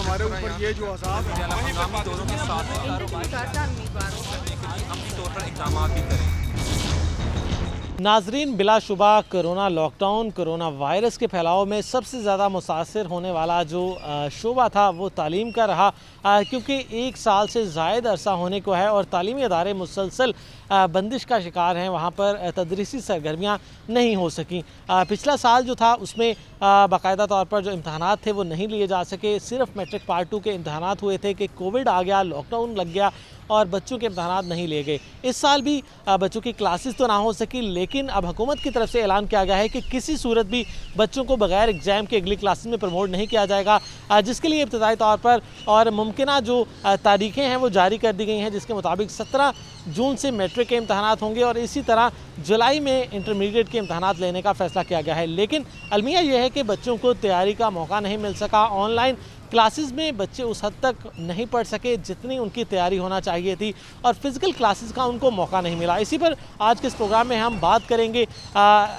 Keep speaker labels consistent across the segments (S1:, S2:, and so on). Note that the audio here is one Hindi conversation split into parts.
S1: हमारे ऊपर ये जो अज़ाब है
S2: हंगामी दौरों के साथ अमली तौर पर इक़दाम भी करें।
S3: नाजरीन, बिलाशुबा कोरोना लॉकडाउन, कोरोना वायरस के फैलाव में सबसे ज़्यादा मुतासर होने वाला जो शोबा था वो तालीम का रहा, क्योंकि 1 साल से ज़ायद अरसा होने को है और तालीमी अदारे मुसलसल बंदिश का शिकार हैं। वहाँ पर तदरीसी सरगर्मियाँ नहीं हो सकें। पिछला साल जो था उसमें बाकायदा तौर पर जो इम्तहानात थे वो नहीं लिए जा सके। सिर्फ मैट्रिक पार्ट 2 के इम्तहानात हुए थे कि कोविड आ गया, लॉकडाउन लग गया और बच्चों के इम्तहानात नहीं लिए गए। इस साल भी बच्चों की क्लासेस तो ना हो सकी, लेकिन अब हुकूमत की तरफ से ऐलान किया गया है कि किसी सूरत भी बच्चों को बगैर एग्ज़ाम के अगली क्लासेस में प्रमोट नहीं किया जाएगा, जिसके लिए इब्तदाई तौर पर और मुमकिन जो तारीखें हैं वो जारी कर दी गई हैं, जिसके मुताबिक 17 जून से मैट्रिक के इम्तहानात होंगे और इसी तरह जुलाई में इंटरमीडिएट के इम्तहानात लेने का फ़ैसला किया गया है। लेकिन अलमिया यह है कि बच्चों को तैयारी का मौका नहीं मिल सका। ऑनलाइन क्लासेस में बच्चे उस हद तक नहीं पढ़ सके जितनी उनकी तैयारी होना चाहिए थी और फिज़िकल क्लासेस का उनको मौका नहीं मिला। इसी पर आज के इस प्रोग्राम में हम बात करेंगे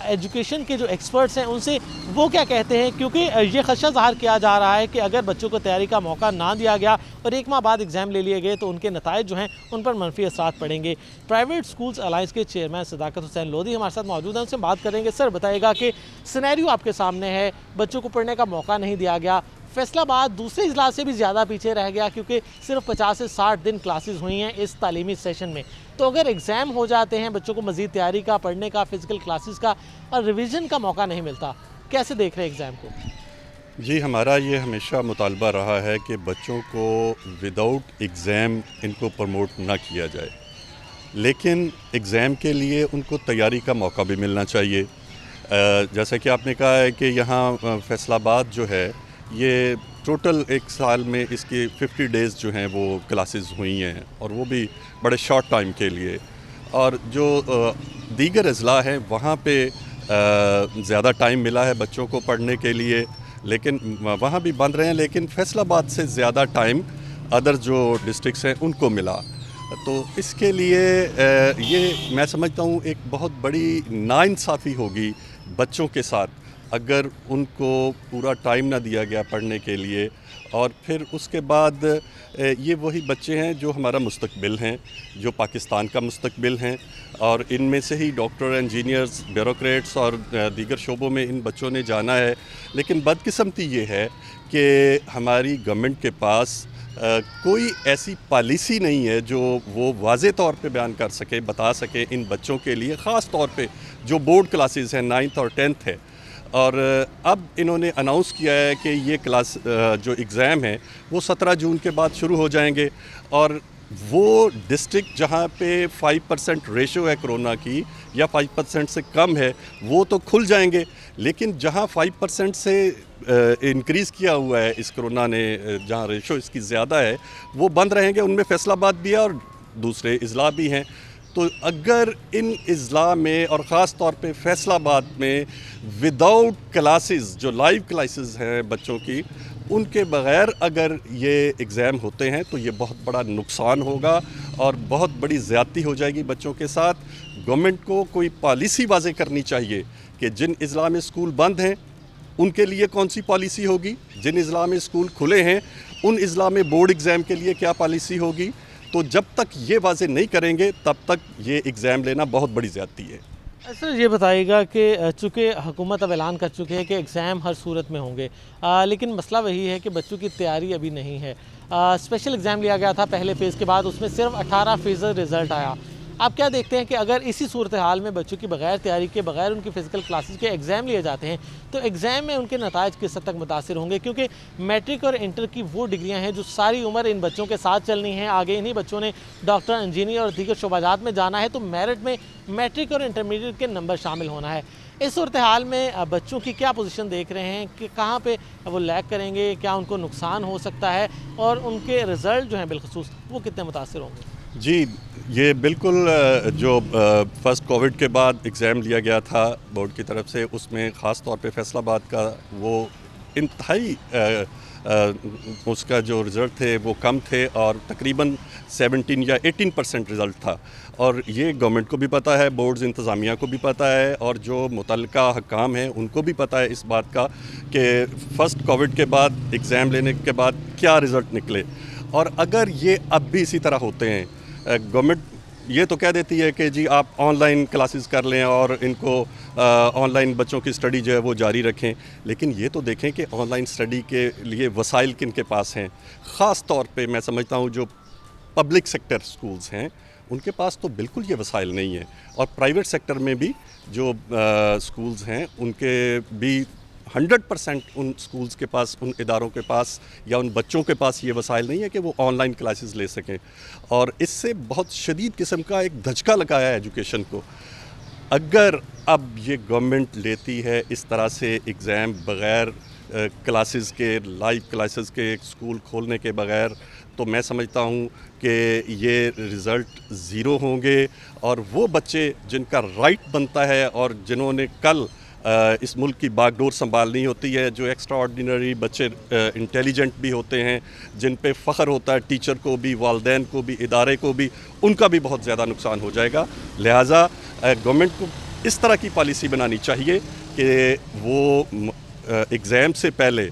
S3: एजुकेशन के जो एक्सपर्ट्स हैं उनसे, वो क्या कहते हैं, क्योंकि ये खदशा ज़ाहिर किया जा रहा है कि अगर बच्चों को तैयारी का मौका ना दिया गया और 1 माह बाद एग्ज़ाम ले लिए गए तो उनके नताइज जो हैं उन पर मनफी असरात पड़ेंगे। प्राइवेट स्कूल्स अलायंस के चेयरमैन सदाकत हुसैन लोधी हमारे साथ मौजूद हैं, उनसे बात करेंगे। सर, बताइएगा कि सिनेरियो आपके सामने है, बच्चों को पढ़ने का मौका नहीं दिया गया, फैसलाबाद दूसरे इजला से भी ज़्यादा पीछे रह गया क्योंकि सिर्फ 50 से 60 दिन क्लासेस हुई हैं इस तालीमी सेशन में। तो अगर एग्ज़ाम हो जाते हैं, बच्चों को मज़ीद तैयारी का, पढ़ने का, फ़िज़िकल क्लासेस का और रिवीजन का मौका नहीं मिलता, कैसे देख रहे हैं एग्ज़ाम को?
S4: जी, हमारा ये हमेशा मुतालबा रहा है कि बच्चों को विदाउट एग्ज़ाम इनको प्रमोट ना किया जाए, लेकिन एग्ज़ाम के लिए उनको तैयारी का मौका भी मिलना चाहिए। जैसा कि आपने कहा है कि यहाँ फैसलाबाद जो है ये टोटल 1 साल में इसकी 50 डेज़ जो हैं वो क्लासेस हुई हैं और वो भी बड़े शॉर्ट टाइम के लिए। और जो दीगर अज़ला हैं वहाँ पे ज़्यादा टाइम मिला है बच्चों को पढ़ने के लिए, लेकिन वहाँ भी बंद रहे हैं, लेकिन फैसलाबाद से ज़्यादा टाइम अदर जो डिस्ट्रिक्ट्स हैं उनको मिला। तो इसके लिए ये मैं समझता हूँ एक बहुत बड़ी नाइंसाफ़ी होगी बच्चों के साथ अगर उनको पूरा टाइम ना दिया गया पढ़ने के लिए। और फिर उसके बाद ये वही बच्चे हैं जो हमारा मुस्तकबिल हैं, जो पाकिस्तान का मुस्तकबिल हैं, और इनमें से ही डॉक्टर, इंजीनियर्स, ब्यूरोक्रेट्स और दीगर शोबों में इन बच्चों ने जाना है। लेकिन बदकिस्मती ये है कि हमारी गवर्नमेंट के पास कोई ऐसी पॉलिसी नहीं है जो वो वाज़े तौर पे बयान कर सके, बता सके इन बच्चों के लिए, ख़ास तौर पे जो बोर्ड क्लासेस हैं 9th और 10th है। और अब इन्होंने अनाउंस किया है कि ये क्लास जो एग्ज़ाम है वो 17 जून के बाद शुरू हो जाएंगे, और वो डिस्ट्रिक्ट जहाँ पे 5% रेशो है कोरोना की या 5% से कम है वो तो खुल जाएंगे, लेकिन जहाँ 5% से इंक्रीज़ किया हुआ है इस कोरोना ने, जहाँ रेशो इसकी ज़्यादा है वो बंद रहेंगे। उनमें फैसलाबाद भी है और दूसरे इज़ला भी हैं। तो अगर इन इज़ला में और ख़ास तौर पे फैसलाबाद में विदाउट क्लासेस, जो लाइव क्लासेस हैं बच्चों की, उनके बग़ैर अगर ये एग्ज़ाम होते हैं तो ये बहुत बड़ा नुकसान होगा और बहुत बड़ी ज़्यादती हो जाएगी बच्चों के साथ। गवर्नमेंट को कोई पॉलिसी वाज़े करनी चाहिए कि जिन इज़ला में स्कूल बंद हैं उनके लिए कौन सी पॉलिसी होगी, जिन इज़ला में स्कूल खुले हैं उन इज़ला में बोर्ड एग्ज़ाम के लिए क्या पॉलिसी होगी। तो जब तक ये वाज़े नहीं करेंगे तब तक ये एग्ज़ाम लेना बहुत बड़ी ज़्यादती है।
S3: सर, ये बताइएगा कि चूँकि हुकूमत अब ऐलान कर चुकी है कि एग्ज़ाम हर सूरत में होंगे, लेकिन मसला वही है कि बच्चों की तैयारी अभी नहीं है। स्पेशल एग्ज़ाम लिया गया था पहले फ़ेज़ के बाद, उसमें सिर्फ 18% रिज़ल्ट आया। आप क्या देखते हैं कि अगर इसी सूरत हाल में बच्चों की बगैर तैयारी के, बगैर उनकी फ़िज़िकल क्लासेस के एग्ज़ाम लिए जाते हैं तो एग्ज़ाम में उनके नताइज किस हद तक मुतासिर होंगे? क्योंकि मैट्रिक और इंटर की वो डिग्रियां हैं जो सारी उम्र इन बच्चों के साथ चलनी है। आगे इन्हीं बच्चों ने डॉक्टर, इंजीनियर और दीगर शोबाजात में जाना है, तो मेरिट में मैट्रिक और इंटरमीडिएट के नंबर शामिल होना है। इस सूरत हाल में बच्चों की क्या पोजीशन देख रहे हैं कि कहाँ पे वो लैग करेंगे, क्या उनको नुकसान हो सकता है और उनके रिज़ल्ट जो हैं बिलखसूस वो कितने मुतासिर होंगे?
S4: जी, ये बिल्कुल जो फर्स्ट कोविड के बाद एग्ज़ाम लिया गया था बोर्ड की तरफ से, उसमें ख़ास तौर पे फैसलाबाद का वो इंतहाई उसका जो रिज़ल्ट थे वो कम थे और तकरीबन 17 या 18% रिज़ल्ट था। और ये गवर्नमेंट को भी पता है, बोर्ड्स इंतज़ामिया को भी पता है और जो मुतल्लिका हकाम हैं उनको भी पता है इस बात का कि फ़र्स्ट कोविड के बाद एग्ज़ाम लेने के बाद क्या रिज़ल्ट निकले। और अगर ये अब भी इसी तरह होते हैं, गवर्नमेंट ये तो कह देती है कि जी आप ऑनलाइन क्लासेस कर लें और इनको ऑनलाइन बच्चों की स्टडी जो है वो जारी रखें, लेकिन ये तो देखें कि ऑनलाइन स्टडी के लिए वसाइल किन के पास हैं। ख़ास तौर पे मैं समझता हूँ जो पब्लिक सेक्टर स्कूल्स हैं उनके पास तो बिल्कुल ये वसाइल नहीं है, और प्राइवेट सेक्टर में भी जो स्कूल्स हैं उनके भी 100% उन स्कूल्स के पास, उन इदारों के पास या उन बच्चों के पास ये वसाइल नहीं है कि वो ऑनलाइन क्लासेस ले सकें। और इससे बहुत शदीद किस्म का एक धचका लगाया है एजुकेशन को। अगर अब ये गवर्नमेंट लेती है इस तरह से एग्ज़ाम बग़ैर क्लासेस के, लाइव क्लासेस के, स्कूल खोलने के बग़ैर, तो मैं समझता हूँ कि ये रिज़ल्ट ज़ीरो होंगे और वो बच्चे जिनका राइट बनता है और जिन्होंने कल इस मुल्क की बागडोर संभालनी होती है, जो एक्स्ट्रा ऑर्डिनरी बच्चे इंटेलिजेंट भी होते हैं, जिन पे फ़ख्र होता है टीचर को भी, वालदैन को भी, इदारे को भी, उनका भी बहुत ज़्यादा नुकसान हो जाएगा। लिहाजा गवर्नमेंट को इस तरह की पॉलिसी बनानी चाहिए कि वो एग्ज़ाम से पहले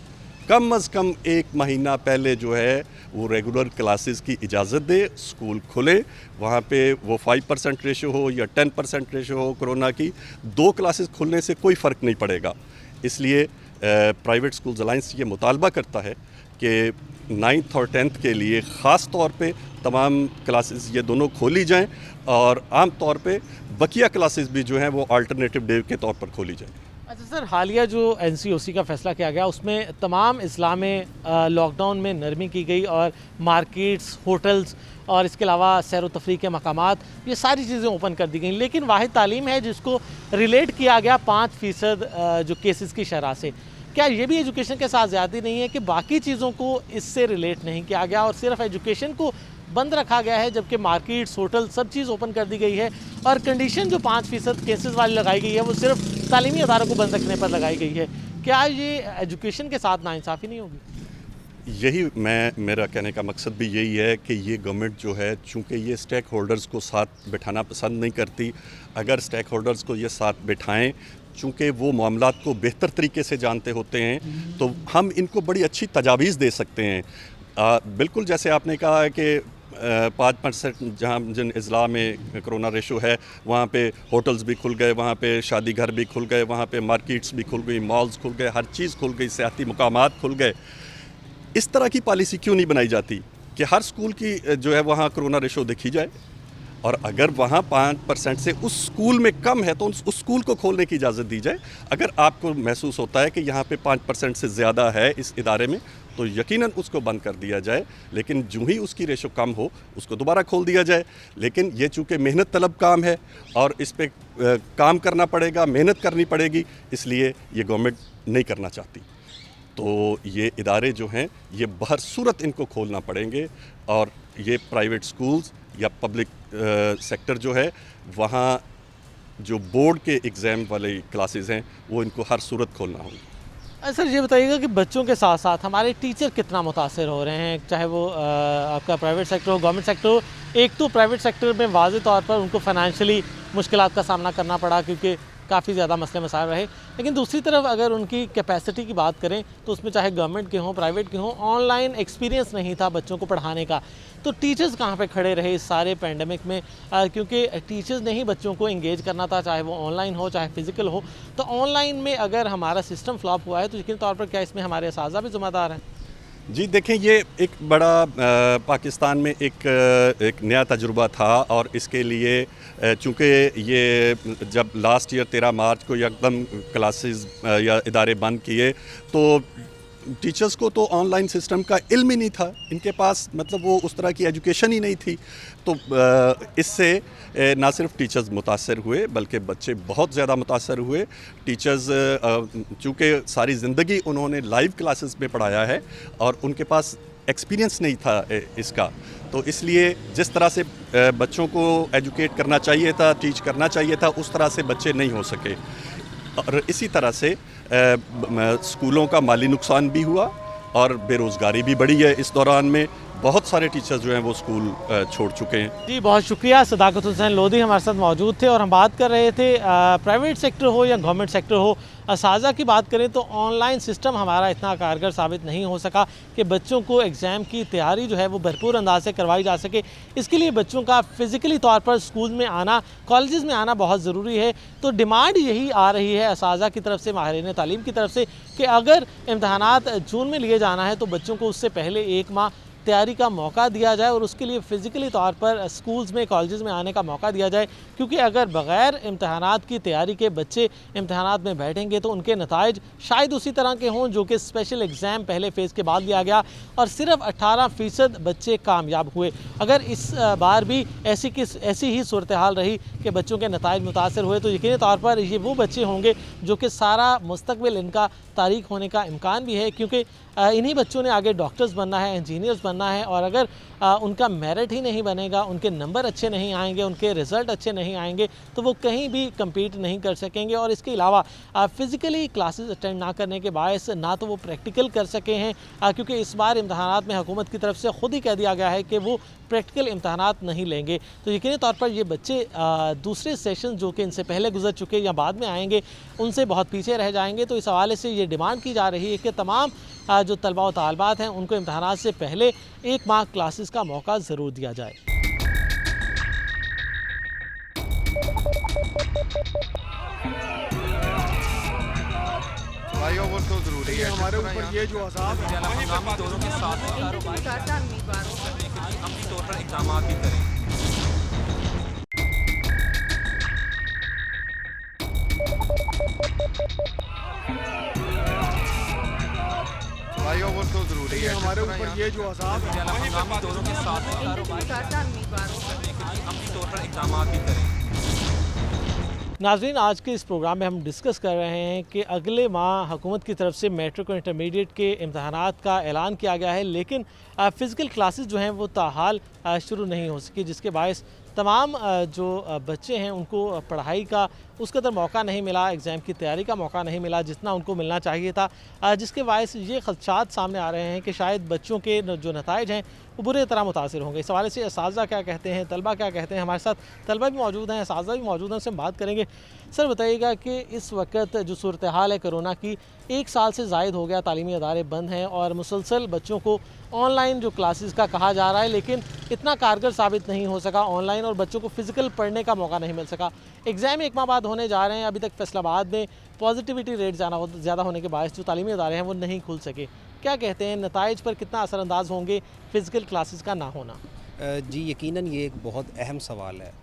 S4: कम अज़ कम 1 महीना पहले जो है वो रेगुलर क्लासेस की इजाज़त दे, स्कूल खुले, वहाँ पे वो 5% रेशो हो या 10% रेशो हो कोरोना की, 2 क्लासेस खुलने से कोई फ़र्क नहीं पड़ेगा। इसलिए प्राइवेट स्कूल्स अलायंस ये मुतालबा करता है कि 9th और 10th के लिए ख़ास तौर पे तमाम क्लासेस ये दोनों खोली जाएं और आम तौर पे बकिया क्लासेस भी जो हैं वो अल्टरनेटिव डे के तौर पर खोली जाएं।
S3: अच्छा सर, हालिया जो NCOC का फैसला किया गया उसमें तमाम अज़ला में लॉकडाउन में नरमी की गई और मार्केट्स, होटल्स और इसके अलावा सैर व तफरीह के मकामात, ये सारी चीज़ें ओपन कर दी गई। लेकिन वाहिद तालीम है जिसको रिलेट किया गया 5% जो केसेस की शरह से। क्या ये भी एजुकेशन के साथ ज़्यादती नहीं है कि बाकी चीज़ों को इससे रिलेट नहीं किया गया और सिर्फ एजुकेशन को बंद रखा गया है, जबकि मार्केट्स, होटल सब चीज़ ओपन कर दी गई है और कंडीशन जो 5% केसेस वाली लगाई गई है वो सिर्फ तालीमी अदारों को बंद रखने पर लगाई गई है। क्या ये एजुकेशन के साथ नाइंसाफ़ी नहीं होगी?
S4: यही मेरा कहने का मकसद भी यही है कि ये गवर्नमेंट जो है, चूँकि ये स्टेक होल्डर्स को साथ बिठाना पसंद नहीं करती, अगर स्टेक होल्डर्स को ये साथ बिठाएं, चूँकि वो मामलात को बेहतर तरीके से जानते होते हैं, तो हम इनको बड़ी अच्छी तजावीज़ दे सकते हैं। बिल्कुल जैसे आपने कहा है कि 5% जहाँ जिन अज़ला में कोरोना रेशो है वहाँ पे होटल्स भी खुल गए, वहाँ पे शादी घर भी खुल गए, वहाँ पे मार्केट्स भी खुल गई, मॉल्स खुल गए, हर चीज़ खुल गई, सियाती मुकामात खुल गए। इस तरह की पॉलिसी क्यों नहीं बनाई जाती कि हर स्कूल की जो है वहाँ कोरोना रेशो देखी जाए, और अगर वहाँ 5% से उस स्कूल में कम है तो उस स्कूल को खोलने की इजाज़त दी जाए। अगर आपको महसूस होता है कि यहाँ पे 5% से ज़्यादा है इस इदारे में तो यकीनन उसको बंद कर दिया जाए, लेकिन जो ही उसकी रेशो कम हो उसको दोबारा खोल दिया जाए। लेकिन ये चूँकि मेहनत तलब काम है और इस पर काम करना पड़ेगा, मेहनत करनी पड़ेगी, इसलिए ये गवर्नमेंट नहीं करना चाहती। तो ये इदारे जो हैं ये बहर सूरत इनको खोलना पड़ेंगे, और ये प्राइवेट स्कूल्स या पब्लिक सेक्टर जो है वहाँ जो बोर्ड के एग्ज़ाम वाले क्लासेस हैं वो इनको हर सूरत खोलना होगा।
S3: सर ये बताइएगा कि बच्चों के साथ साथ हमारे टीचर कितना मुतासर हो रहे हैं, चाहे वो आपका प्राइवेट सेक्टर हो, गवर्नमेंट सेक्टर हो। एक तो प्राइवेट सेक्टर में वाज़े तौर पर उनको फाइनेंशियली मुश्किलात का सामना करना पड़ा क्योंकि काफ़ी ज़्यादा मसले मसाइल रहे, लेकिन दूसरी तरफ अगर उनकी कैपेसिटी की बात करें तो उसमें चाहे गवर्नमेंट के हों, प्राइवेट के हों, ऑनलाइन एक्सपीरियंस नहीं था बच्चों को पढ़ाने का। तो टीचर्स कहाँ पे खड़े रहे इस सारे पैंडमिक में, क्योंकि टीचर्स ने ही बच्चों को इंगेज करना था, चाहे वो ऑनलाइन हो चाहे फ़िज़िकल हो। तो ऑनलाइन में अगर हमारा सिस्टम फ्लॉप हुआ है तो यकीनी तौर पर क्या इसमें हमारे असातिज़ा भी ज़िम्मेदार हैं?
S4: जी देखें, ये एक बड़ा पाकिस्तान में एक नया तजुर्बा था, और इसके लिए चूँकि ये जब लास्ट ईयर 13 मार्च को एकदम क्लासेस या इदारे बंद किए तो टीचर्स को तो ऑनलाइन सिस्टम का इल्म ही नहीं था, इनके पास मतलब वो उस तरह की एजुकेशन ही नहीं थी। तो इससे ना सिर्फ टीचर्स मुतासर हुए बल्कि बच्चे बहुत ज़्यादा मुतासर हुए। टीचर्स चूँकि सारी ज़िंदगी उन्होंने लाइव क्लासेस में पढ़ाया है और उनके पास एक्सपीरियंस नहीं था इसका, तो इसलिए जिस तरह से बच्चों को एजुकेट करना चाहिए था, टीच करना चाहिए था, उस तरह से बच्चे नहीं हो सके। और इसी तरह से स्कूलों का माली नुकसान भी हुआ, और बेरोज़गारी भी बढ़ी है इस दौरान में। बहुत सारे टीचर्स जो हैं वो स्कूल छोड़ चुके हैं।
S3: जी बहुत शुक्रिया। सदाकत हुसैन लोधी हमारे साथ मौजूद थे और हम बात कर रहे थे प्राइवेट सेक्टर हो या गवर्नमेंट सेक्टर हो, असाजा की बात करें तो ऑनलाइन सिस्टम हमारा इतना कारगर साबित नहीं हो सका कि बच्चों को एग्ज़ाम की तैयारी जो है वो भरपूर अंदाज से करवाई जा सके। इसके लिए बच्चों का फ़िज़िकली तौर पर स्कूल में आना, कॉलेजेस में आना बहुत ज़रूरी है। तो डिमांड यही आ रही है असाजा की तरफ से, माहिरीन तालीम की तरफ से, कि अगर इम्तहानात जून में लिए जाना है तो बच्चों को उससे पहले 1 माह तैयारी का मौका दिया जाए और उसके लिए फ़िज़िकली तौर पर स्कूल्स में, कॉलेजेस में आने का मौका दिया जाए। क्योंकि अगर बग़ैर इम्तहानात की तैयारी के बच्चे इम्तहानात में बैठेंगे तो उनके नताइज शायद उसी तरह के हों जो कि स्पेशल एग्ज़ाम पहले फ़ेज़ के बाद लिया गया और सिर्फ 18% बच्चे कामयाब हुए। अगर इस बार भी ऐसी ही सूरत हाल रही कि बच्चों के नताइज मुतासर हुए तो यकीनी तौर पर ये वो बच्चे होंगे जो कि सारा मुस्तकबिल इनका तारीख होने का इम्कान भी है, क्योंकि इन्हीं बच्चों ने आगे डॉक्टर्स बनना है, इंजीनियर्स बनना है। और अगर उनका मेरिट ही नहीं बनेगा, उनके नंबर अच्छे नहीं आएंगे, उनके रिज़ल्ट अच्छे नहीं आएंगे तो वो कहीं भी कम्पीट नहीं कर सकेंगे। और इसके अलावा फ़िज़िकली क्लासेस अटेंड ना करने के बायस ना तो वो प्रैक्टिकल कर सके हैं, क्योंकि इस बार इम्तहानात में हुकूमत की तरफ से ख़ुद ही कह दिया गया है कि वो प्रैक्टिकल इम्तहानात नहीं लेंगे। तो यकीनी तौर पर ये बच्चे दूसरे सेशन जो कि इनसे पहले गुजर चुके या बाद में आएंगे उनसे बहुत पीछे रह जाएंगे। तो इस हवाले से ये डिमांड की जा रही है कि तमाम जो तलबा व तालिबात हैं उनको इम्तहानात से पहले 1 माह क्लासेस का मौका ज़रूर दिया जाए।
S1: भाइयों वो तो ज़रूरी है, हमारे ऊपर ये जो अज़ाब है
S2: हंगामी दौरों के साथ कारोबार करने के लिए अमली तौर पर इक़दाम भी करें।
S1: भाइयों वो तो ज़रूरी है, हमारे ऊपर ये जो अज़ाब है
S2: हंगामी दौरों के साथ कारोबार करने के लिए अमली तौर पर इक़दाम भी करें।
S3: नाज़रीन, आज के इस प्रोग्राम में हम डिस्कस कर रहे हैं कि अगले माह हुकूमत की तरफ से मैट्रिक और इंटरमीडिएट के इम्तहानात का ऐलान किया गया है, लेकिन फ़िज़िकल क्लासेस जो हैं वो ताहाल शुरू नहीं हो सकी, जिसके बायस तमाम जो बच्चे हैं उनको पढ़ाई का उस कदर मौका नहीं मिला, एग्ज़ाम की तैयारी का मौका नहीं मिला जितना उनको मिलना चाहिए था, जिसके बायस ये ख़दशात सामने आ रहे हैं कि शायद बच्चों के जो नताइज हैं वो बुरे तरह मुतासिर होंगे। इस हवाले से असातिज़ा क्या कहते हैं, तलबा क्या कहते हैं। हमारे साथ तलबा भी मौजूद हैं, असातिज़ा भी मौजूद हैं, उनसे हम बात करेंगे। सर बताइएगा कि इस वक्त जो सूरत हाल है कोरोना की, 1 साल से ज़ायद हो गया, तालीमी अदारे बंद हैं और मुसलसल बच्चों को ऑनलाइन जो क्लासेस का कहा जा रहा है लेकिन इतना कारगर साबित नहीं हो सका ऑनलाइन और बच्चों को फ़िज़िकल पढ़ने का मौका नहीं मिल सका। एग्ज़ाम 1 माह बाद होने जा रहे हैं, अभी तक फैसलाबाद में पॉजिटिविटी रेट ज़्यादा होने के बायस जो तालीमी अदारे हैं वो नहीं खुल सके। क्या कहते हैं, नताइज पर कितना असरअंदाज होंगे फ़िज़िकल क्लासेस का ना होना?
S5: जी यकीनन ये एक बहुत अहम सवाल है।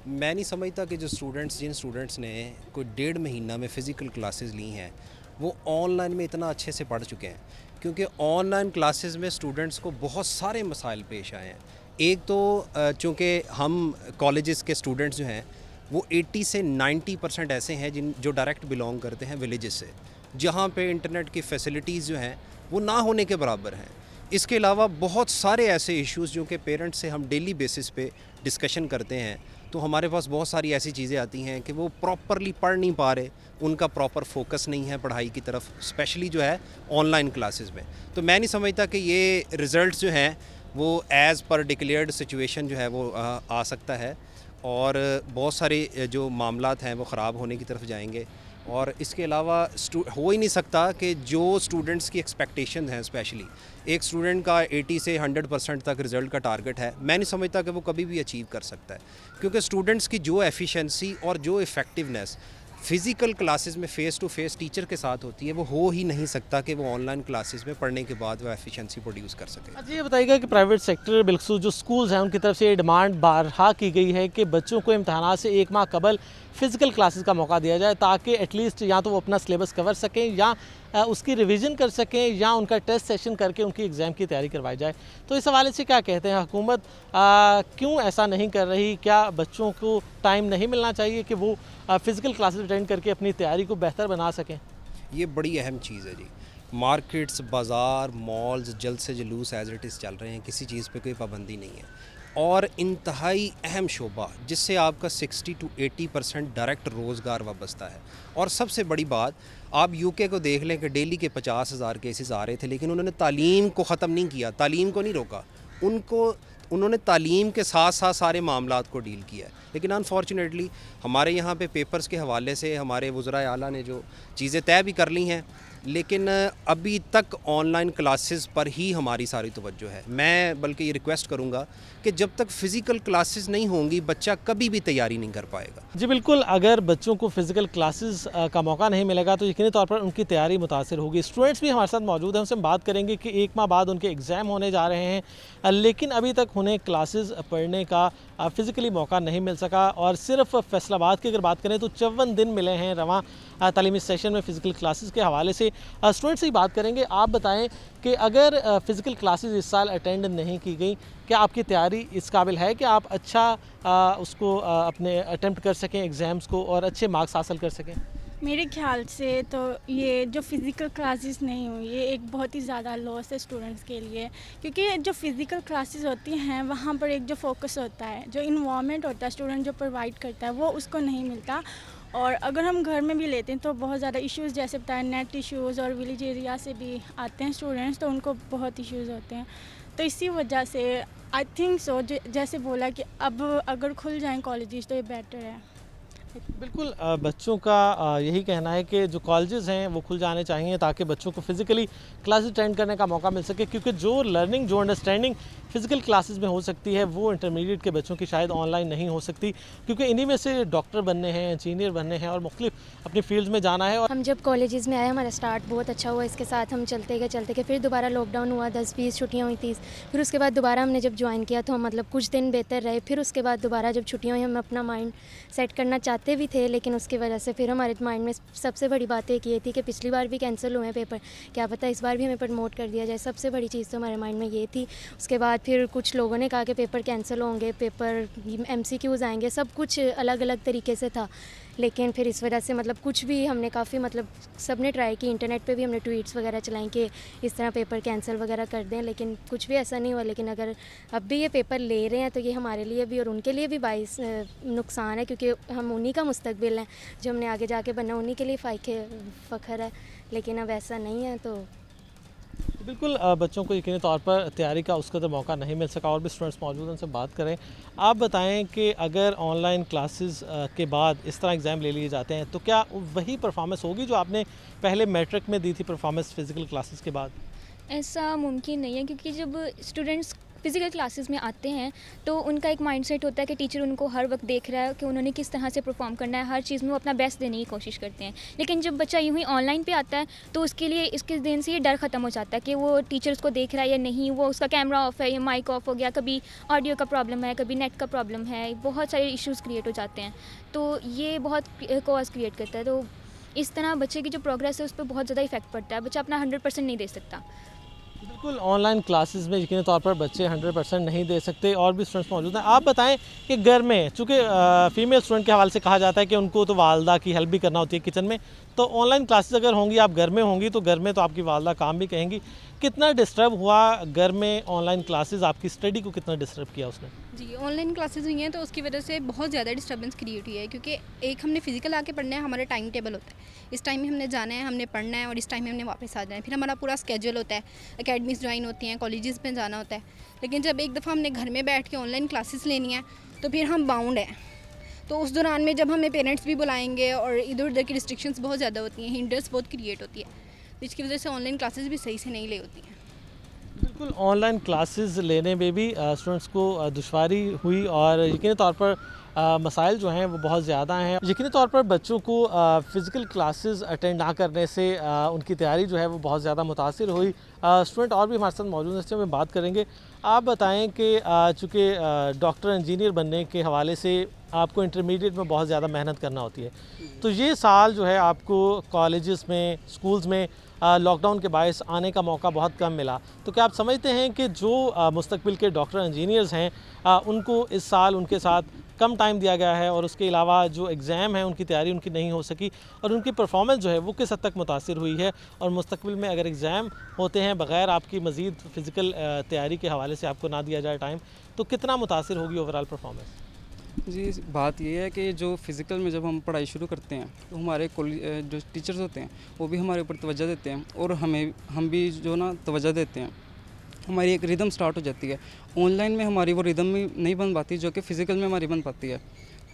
S5: मैं नहीं समझता कि जिन स्टूडेंट्स ने कोई 1.5 महीना में फ़िज़िकल क्लासेस ली हैं वो ऑनलाइन में इतना अच्छे से पढ़ चुके हैं, क्योंकि ऑनलाइन क्लासेस में स्टूडेंट्स को बहुत सारे मसाइल पेश आए हैं। एक तो चूँकि हम कॉलेजेस के स्टूडेंट्स जो हैं वो 80 से 90% ऐसे हैं जो डायरेक्ट बिलोंग करते हैं विलेजेस से, जहाँ पे इंटरनेट की फैसिलिटीज़ जो हैं वो ना होने के बराबर हैं। इसके अलावा बहुत सारे ऐसे इश्यूज़ जो कि पेरेंट्स से हम डेली बेसिस पे डिस्कशन करते हैं, तो हमारे पास बहुत सारी ऐसी चीज़ें आती हैं कि वो प्रॉपरली पढ़ नहीं पा रहे, उनका प्रॉपर फोकस नहीं है पढ़ाई की तरफ, स्पेशली जो है ऑनलाइन क्लासेस में। तो मैं नहीं समझता कि ये रिज़ल्ट्स जो हैं वो एज़ पर डिक्लेयर्ड सिचुएशन जो है वो आ सकता है और बहुत सारे जो मामलात हैं वो ख़राब होने की तरफ जाएंगे। और इसके अलावा हो ही नहीं सकता कि जो स्टूडेंट्स की एक्सपेक्टेशन हैं, स्पेशली एक स्टूडेंट का 80 से 100% तक रिज़ल्ट का टारगेट है, मैं नहीं समझता कि वो कभी भी अचीव कर सकता है, क्योंकि स्टूडेंट्स की जो एफिशिएंसी और जो इफ़ेक्टिवनेस फ़िज़िकल क्लासेस में फ़ेस टू फेस टीचर के साथ होती है वो हो ही नहीं सकता कि वो ऑनलाइन क्लासेस में पढ़ने के बाद वो एफिशिएंसी प्रोड्यूस कर सके।
S3: अच्छा ये बताइएगा कि प्राइवेट सेक्टर बिलखुसूस जो स्कूल्स हैं उनकी तरफ से ये डिमांड बारहा की गई है कि बच्चों को इम्तहानात से 1 माह कबल फ़िज़िकल क्लासेस का मौका दिया जाए, ताकि एटलीस्ट या तो वो अपना सिलेबस कवर सकें या उसकी रिवीजन कर सकें या उनका टेस्ट सेशन करके उनकी एग्ज़ाम की तैयारी करवाई जाए। तो इस हवाले से क्या कहते हैं, हुकूमत क्यों ऐसा नहीं कर रही? क्या बच्चों को टाइम नहीं मिलना चाहिए कि वो फ़िज़िकल क्लासेस अटेंड करके अपनी तैयारी को बेहतर बना सकें?
S5: ये बड़ी अहम चीज़ है जी। मार्केट्स, बाज़ार, मॉल्स जल्द से जुलूस एज़ इट इज़ चल रहे हैं, किसी चीज़ पे कोई पाबंदी नहीं है। और इंतहाई अहम शोबा जिससे आपका 60 to 80% डायरेक्ट रोज़गार वाबस्ता है। और सबसे बड़ी बात, आप यूके को देख लें कि डेली के 50,000 केसेस आ रहे थे, लेकिन उन्होंने तालीम को ख़त्म नहीं किया, तालीम को नहीं रोका, उन्होंने तालीम के साथ साथ सारे मामलात को डील किया है। लेकिन अनफॉर्चुनेटली हमारे यहाँ पे पेपर्स के हवाले से हमारे वज़राए आला ने जो चीज़ें तय भी कर ली हैं, लेकिन अभी तक ऑनलाइन क्लासेस पर ही हमारी सारी तवज्जो है। मैं बल्कि ये रिक्वेस्ट करूँगा कि जब तक फ़िज़िकल क्लासेस नहीं होंगी बच्चा कभी भी तैयारी नहीं कर पाएगा।
S3: जी बिल्कुल, अगर बच्चों को फ़िज़िकल क्लासेस का मौका नहीं मिलेगा तो यकीनी तौर पर उनकी तैयारी मुतासिर होगी। स्टूडेंट्स भी हमारे साथ मौजूद हैं, उनसे हम बात करेंगे कि 1 माह बाद उनके एग्ज़ाम होने जा रहे हैं, लेकिन अभी तक उन्हें क्लासेस पढ़ने का फ़िज़िकली मौका नहीं मिल सका। और सिर्फ फैसलाबाद की अगर बात करें तो 54 दिन मिले हैं रवां तालीमी सेशन में फ़िज़िकल क्लासेस के हवाले से। स्टूडेंट से ही बात करेंगे। आप बताएं कि अगर फ़िज़िकल क्लासेस इस साल अटेंड नहीं की गई, क्या आपकी तैयारी इस काबिल है कि आप अच्छा उसको अपने अटेम्प्ट कर सकें एग्ज़ाम्स को और अच्छे मार्क्स हासिल कर सकें?
S6: मेरे ख्याल से तो ये जो फ़िज़िकल क्लासेस नहीं हुई, ये एक बहुत ही ज़्यादा लॉस है स्टूडेंट्स के लिए, क्योंकि जो फ़िज़िकल क्लासेस होती हैं वहाँ पर एक जो फोकस होता है, जो इन्वायरमेंट होता है स्टूडेंट जो प्रोवाइड करता है, वो उसको नहीं मिलता। और अगर हम घर में भी लेते हैं तो बहुत ज़्यादा इश्यूज़, जैसे बताया नेट इश्यूज़, और विलेज एरिया से भी आते हैं स्टूडेंट्स तो उनको बहुत इश्यूज़ होते हैं। तो इसी वजह से आई थिंक सो जैसे बोला कि अब अगर खुल जाएँ कॉलेजेस तो ये बेटर है।
S3: बिल्कुल, बच्चों का यही कहना है कि जो कॉलेजेस हैं वो खुल जाने चाहिए ताकि बच्चों को फ़िज़िकली क्लासेस अटेंड करने का मौका मिल सके, क्योंकि जो लर्निंग, जो अंडरस्टैंडिंग फ़िज़िकल क्लासेस में हो सकती है वो इंटरमीडिएट के बच्चों की शायद ऑनलाइन नहीं हो सकती, क्योंकि इन्हीं में से डॉक्टर बनने हैं, इंजीनियर बनने हैं और मुख्तलिफ अपनी फील्ड में जाना है। और
S7: हम जब कॉलेजेस में आए हमारा स्टार्ट बहुत अच्छा हुआ, इसके साथ हम चलते गए फिर दोबारा लॉकडाउन हुआ, 10-20 छुट्टियाँ हुई थी, फिर उसके बाद दोबारा हमने जब ज्वाइन किया तो हम मतलब कुछ दिन बेहतर रहे, फिर उसके बाद दोबारा जब छुट्टियाँ हुई हम अपना माइंड सेट करना चाहते भी थे, लेकिन उसकी वजह से फिर हमारे माइंड में सबसे बड़ी बात एक ये थी कि पिछली बार भी कैंसिल हुए हैं पेपर, क्या पता इस बार भी हमें प्रमोट कर दिया जाए। सबसे बड़ी चीज़ तो हमारे माइंड में ये थी। उसके बाद फिर कुछ लोगों ने कहा कि पेपर कैंसिल होंगे, पेपर MCQs आएंगे, सब कुछ अलग अलग तरीके से था, लेकिन फिर इस वजह से मतलब कुछ भी हमने काफ़ी मतलब सब ने ट्राई की, इंटरनेट पे भी हमने ट्वीट्स वगैरह चलाई कि इस तरह पेपर कैंसिल वगैरह कर दें, लेकिन कुछ भी ऐसा नहीं हुआ। लेकिन अगर अब भी ये पेपर ले रहे हैं तो ये हमारे लिए भी और उनके लिए भी बाइस नुकसान है, क्योंकि हम उन्हीं का मुस्तकबिल है, जो हमने आगे जाके बनना उन्हीं के लिए फ़ख्र है, लेकिन अब ऐसा नहीं है। तो
S3: बिल्कुल, बच्चों को यकीनी तौर पर तैयारी का उसका तो मौका नहीं मिल सका। और भी स्टूडेंट्स मौजूद हैं, उनसे बात करें। आप बताएं कि अगर ऑनलाइन क्लासेस के बाद इस तरह एग्ज़ाम ले लिए जाते हैं तो क्या वही परफॉर्मेंस होगी जो आपने पहले मैट्रिक में दी थी परफॉर्मेंस फ़िज़िकल क्लासेस के बाद?
S8: ऐसा मुमकिन नहीं है, क्योंकि जब स्टूडेंट्स फ़िज़िकल क्लासेस में आते हैं तो उनका एक माइंडसेट होता है कि टीचर उनको हर वक्त देख रहा है कि उन्होंने किस तरह से परफॉर्म करना है, हर चीज़ में वो अपना बेस्ट देने की कोशिश करते हैं। लेकिन जब बच्चा यूँ ही ऑनलाइन पे आता है तो उसके लिए इसके दिन से ये डर ख़त्म हो जाता है कि वो टीचर उसको देख रहा है या नहीं, वो उसका कैमरा ऑफ है या माइक ऑफ हो गया, कभी ऑडियो का प्रॉब्लम है, कभी नेट का प्रॉब्लम है, बहुत सारे इश्यूज़ क्रिएट हो जाते हैं। तो ये बहुत कॉज क्रिएट करता है। तो इस तरह बच्चे की जो प्रोग्रेस है उस पर बहुत ज़्यादा इफेक्ट पड़ता है, बच्चा अपना 100% नहीं दे सकता।
S3: बिल्कुल, ऑनलाइन क्लासेस में यकीनी तौर पर बच्चे 100% नहीं दे सकते। और भी स्टूडेंट्स मौजूद हैं। आप बताएं कि घर में, चूँकि फ़ीमेल स्टूडेंट के हवाले से कहा जाता है कि उनको तो वालदा की हेल्प भी करना होती है किचन में, तो ऑनलाइन क्लासेस अगर होंगी, आप घर में होंगी तो घर में तो आपकी वालदा काम भी कहेंगी, कितना डिस्टर्ब हुआ घर में ऑनलाइन क्लासेस, आपकी स्टडी को कितना डिस्टर्ब किया उसने?
S9: जी, ऑनलाइन क्लासेस हुई हैं तो उसकी वजह से बहुत ज़्यादा डिस्टर्बेंस क्रिएट हुई है, क्योंकि एक हमने फिजिकल आके पढ़ना है, हमारा टाइम टेबल होता है, इस टाइम में हमने जाना है, हमने पढ़ना है और इस टाइम में हमने वापस आ जाना है, फिर हमारा पूरा स्केड्यूल होता है, एकेडमीज ज्वाइन होती हैं, कॉलेजेस में जाना होता है। लेकिन जब एक दफ़ा हमने घर में बैठ के ऑनलाइन क्लासेस लेनी है तो फिर हम बाउंड हैं। तो उस दौरान में जब हमें पेरेंट्स भी बुलाएंगे और इधर उधर की रिस्ट्रिक्शंस बहुत ज़्यादा होती हैं, हिंडर्स बहुत क्रिएट होती है, जिसकी वजह से ऑनलाइन क्लासेस भी सही से नहीं ले होती हैं।
S3: बिल्कुल, ऑनलाइन क्लासेस लेने में भी स्टूडेंट्स को दुश्वारी हुई और यकीनी तौर पर मसाइल जो हैं वो बहुत ज़्यादा हैं। यकीनी तौर पर बच्चों को फ़िज़िकल क्लासेस अटेंड ना करने से उनकी तैयारी जो है वो बहुत ज़्यादा मुतासिर हुई। स्टूडेंट और भी हमारे साथ मौजूद हैं, इससे में बात करेंगे। आप बताएं कि चूँकि डॉक्टर इंजीनियर बनने के हवाले से आपको इंटरमीडिएट में बहुत ज़्यादा मेहनत करना होती है। तो ये साल जो है आपको कॉलेजेस में, स्कूल्स में लॉकडाउन के बायस आने का मौका बहुत कम मिला। तो क्या आप समझते हैं कि जो मुस्तकबिल के डॉक्टर इंजीनियर्स हैं उनको इस साल उनके साथ कम टाइम दिया गया है और उसके अलावा जो एग्ज़ाम है उनकी तैयारी उनकी नहीं हो सकी और उनकी परफॉर्मेंस जो है वो किस हद तक मुतासिर हुई है, और मुस्तकबिल में अगर एग्ज़ाम होते हैं बग़ैर आपकी मज़ीद फ़िज़िकल तैयारी के हवाले से आपको ना दिया जाए टाइम, तो कितना मुतासिर होगी ओवरऑल परफॉर्मेंस?
S10: जी, बात ये है कि जो फ़िज़िकल में जब हम पढ़ाई शुरू करते हैं तो हमारे जो टीचर्स होते हैं वो भी हमारे ऊपर तवज्जो देते हैं और हम भी जो ना तवज्जो देते हैं। हमारी एक रिदम स्टार्ट हो जाती है। ऑनलाइन में हमारी वो रिदम भी नहीं बन पाती जो कि फ़िज़िकल में हमारी बन पाती है।